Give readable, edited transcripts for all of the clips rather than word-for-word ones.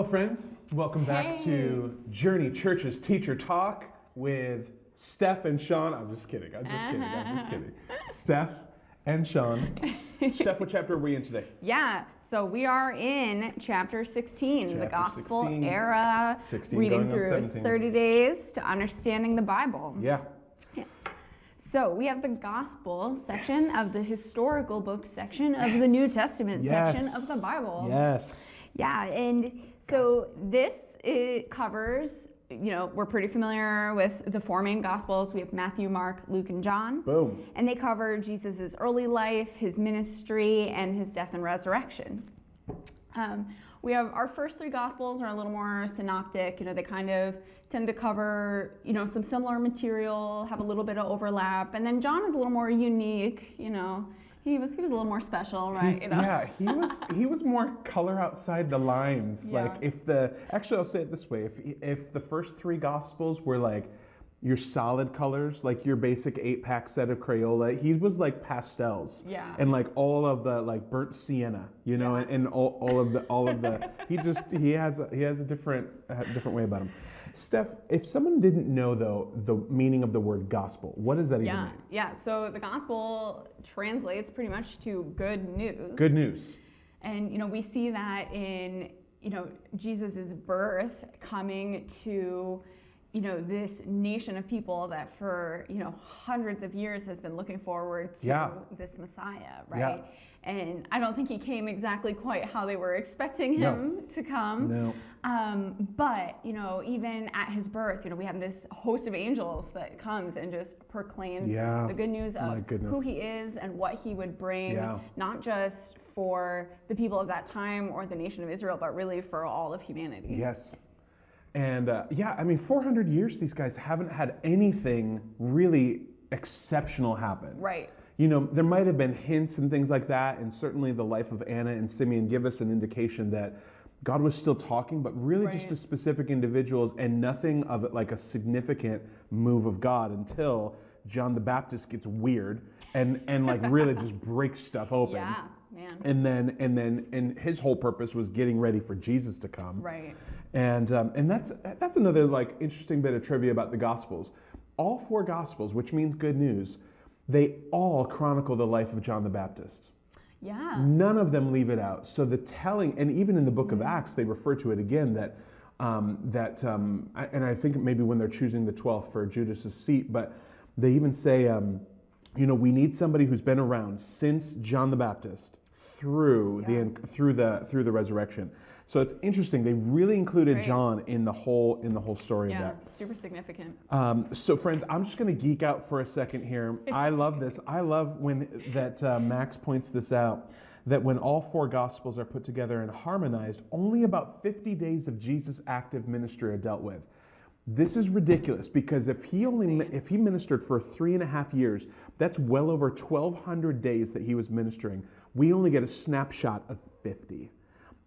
Hello, friends. Welcome back Hey. to Journey Church's Teacher Talk with Steph and Sean. I'm just kidding. I'm just kidding. Steph and Sean. Steph, what chapter are we in today? Yeah, so we are in chapter 16, the Chapter gospel 16. era, 16 reading going on through 17. 30 days to understanding the Bible. Yeah. So we have the gospel section of the historical book section of the New Testament section of the Bible. Yes. Yeah, and so this it covers, we're pretty familiar with the four main gospels. We have Matthew, Mark, Luke, and John. Boom. And they cover Jesus' early life, his ministry, and his death and resurrection. We have our first three gospels are a little more synoptic. They kind of tend to cover, some similar material, have a little bit of overlap. And then John is a little more unique, He was a little more special, right? Yeah, he was more color outside the lines. Yeah. Like actually I'll say it this way, if the first three gospels were like your solid colors, like your basic 8-pack set of Crayola, he was like pastels. Yeah. And like all of the like burnt sienna, and all of the he has a different way about him. Steph, if someone didn't know though the meaning of the word gospel, what does that even mean? Yeah. So the gospel translates pretty much to good news. Good news. And we see that in Jesus's birth coming to this nation of people that for hundreds of years has been looking forward to this Messiah, right? Yeah. And I don't think he came exactly quite how they were expecting him to come. No. But even at his birth, we have this host of angels that comes and just proclaims the good news of who he is and what he would bring, not just for the people of that time or the nation of Israel, but really for all of humanity. Yes. And 400 years, these guys haven't had anything really exceptional happen. Right. There might have been hints and things like that, and certainly the life of Anna and Simeon give us an indication that God was still talking, but really just to specific individuals, and nothing of it like a significant move of God until John the Baptist gets weird and like really just breaks stuff open. Yeah, man. And his whole purpose was getting ready for Jesus to come. Right. And that's another like interesting bit of trivia about the Gospels. All four Gospels, which means good news, they all chronicle the life of John the Baptist. Yeah. None of them leave it out. So the telling, and even in the book of Acts, they refer to it again and I think maybe when they're choosing the 12th for Judas's seat, but they even say, we need somebody who's been around since John the Baptist through the resurrection. So it's interesting. They really included John in the whole story of that. Yeah, super significant. So friends, I'm just going to geek out for a second here. I love this. I love when Max points this out, that when all four Gospels are put together and harmonized, only about 50 days of Jesus' active ministry are dealt with. This is ridiculous because if he ministered for 3.5 years, that's well over 1,200 days that he was ministering. We only get a snapshot of 50.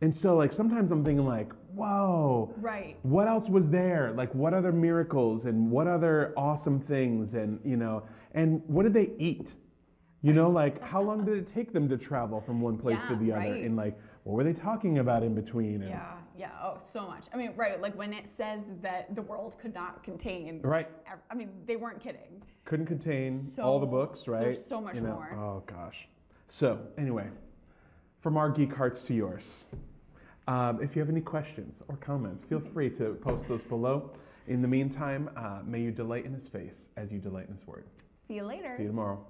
And so like sometimes I'm thinking like, whoa, what else was there? Like what other miracles and what other awesome things and and what did they eat? Like how long did it take them to travel from one place to the other? And like what were they talking about in between? And oh, so much. I mean, like when it says that the world could not contain. They weren't kidding. Couldn't contain all the books, right? There's so much more. Oh gosh. So anyway, from our geek hearts to yours. If you have any questions or comments, feel free to post those below. In the meantime, may you delight in his face as you delight in his word. See you later. See you tomorrow.